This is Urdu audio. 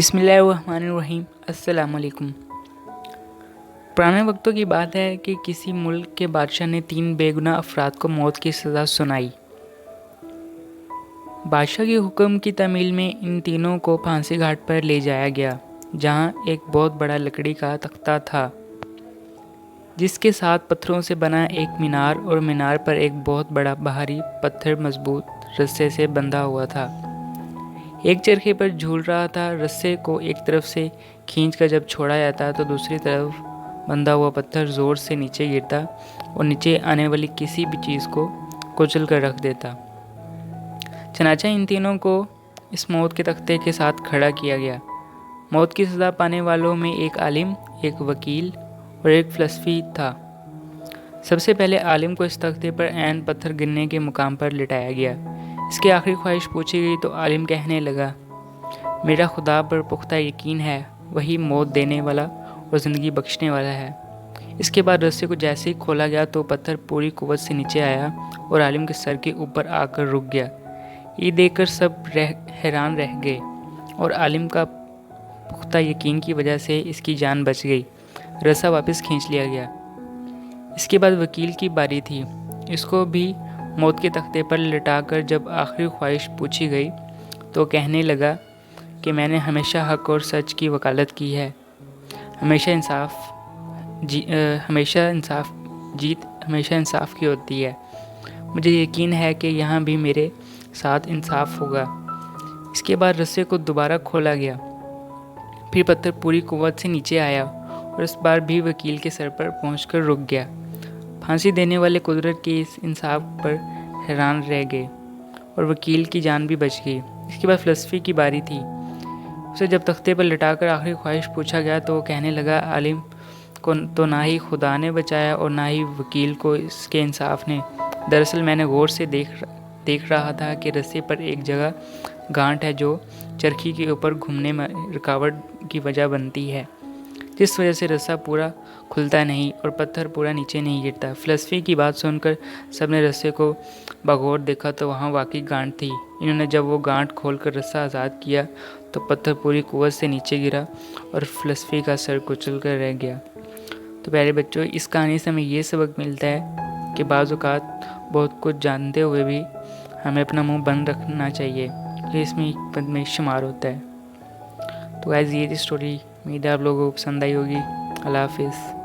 بسم اللہ الرحمن الرحیم۔ السلام علیکم۔ پرانے وقتوں کی بات ہے کہ کسی ملک کے بادشاہ نے 3 بے گناہ افراد کو موت کی سزا سنائی۔ بادشاہ کے حکم کی تعمیل میں ان تینوں کو پھانسی گھاٹ پر لے جایا گیا، جہاں ایک بہت بڑا لکڑی کا تختہ تھا جس کے ساتھ پتھروں سے بنا ایک مینار، اور مینار پر ایک بہت بڑا بھاری پتھر مضبوط رسے سے بندھا ہوا تھا۔ ایک چرخے پر جھول رہا تھا۔ رسے کو ایک طرف سے کھینچ کر جب چھوڑا جاتا تو دوسری طرف بندھا ہوا پتھر زور سے نیچے گرتا اور نیچے آنے والی کسی بھی چیز کو کچل کر رکھ دیتا۔ چنانچہ ان تینوں کو اس موت کے تختے کے ساتھ کھڑا کیا گیا۔ موت کی سزا پانے والوں میں ایک عالم، ایک وکیل اور ایک فلسفی تھا۔ سب سے پہلے عالم کو اس تختے پر عین پتھر گرنے کے مقام پر لٹایا گیا۔ اس کی آخری خواہش پوچھی گئی تو عالم کہنے لگا، میرا خدا پر پختہ یقین ہے، وہی موت دینے والا اور زندگی بخشنے والا ہے۔ اس کے بعد رسے کو جیسے ہی کھولا گیا تو پتھر پوری قوت سے نیچے آیا اور عالم کے سر کے اوپر آ کر رک گیا۔ یہ دیکھ کر سب حیران رہ گئے اور عالم کا پختہ یقین کی وجہ سے اس کی جان بچ گئی۔ رسا واپس کھینچ لیا گیا۔ اس کے بعد وکیل کی باری تھی۔ اس کو بھی موت کے تختے پر لٹا کر جب آخری خواہش پوچھی گئی تو کہنے لگا کہ میں نے ہمیشہ حق اور سچ کی وکالت کی ہے، ہمیشہ انصاف کی ہوتی ہے۔ مجھے یقین ہے کہ یہاں بھی میرے ساتھ انصاف ہوگا۔ اس کے بعد رسے کو دوبارہ کھولا گیا۔ پھر پتھر پوری قوت سے نیچے آیا اور اس بار بھی وکیل کے سر پر پہنچ کر رک گیا۔ پھانسی دینے والے قدرت کے اس انصاف پر حیران رہ گئے اور وکیل کی جان بھی بچ گئی۔ اس کے بعد فلسفی کی باری تھی۔ اسے جب تختے پر لٹا کر آخری خواہش پوچھا گیا تو وہ کہنے لگا، عالم کو تو نہ ہی خدا نے بچایا اور نہ ہی وکیل کو اس کے انصاف نے۔ دراصل میں نے غور سے دیکھ رہا تھا کہ رسے پر ایک جگہ گانٹھ ہے جو چرخی کے اوپر گھومنے میں رکاوٹ کی وجہ بنتی ہے، جس وجہ سے رسا پورا کھلتا نہیں اور پتھر پورا نیچے نہیں گرتا۔ فلسفی کی بات سن کر سب نے رسے کو بغور دیکھا تو وہاں واقعی گانٹھ تھی۔ انہوں نے جب وہ گانٹھ کھول کر رسا آزاد کیا تو پتھر پوری قوت سے نیچے گرا اور فلسفی کا سر کچل کر رہ گیا۔ تو پیارے بچوں، اس کہانی سے ہمیں یہ سبق ملتا ہے کہ بعض اوقات بہت کچھ جانتے ہوئے بھی ہمیں اپنا منہ بند رکھنا چاہیے، یہ اس میں حکمت میں شمار ہوتا ہے۔ تو گائز، یہ تھی اسٹوری، امید ہے آپ لوگوں کو پسند آئی ہوگی۔ اللہ حافظ۔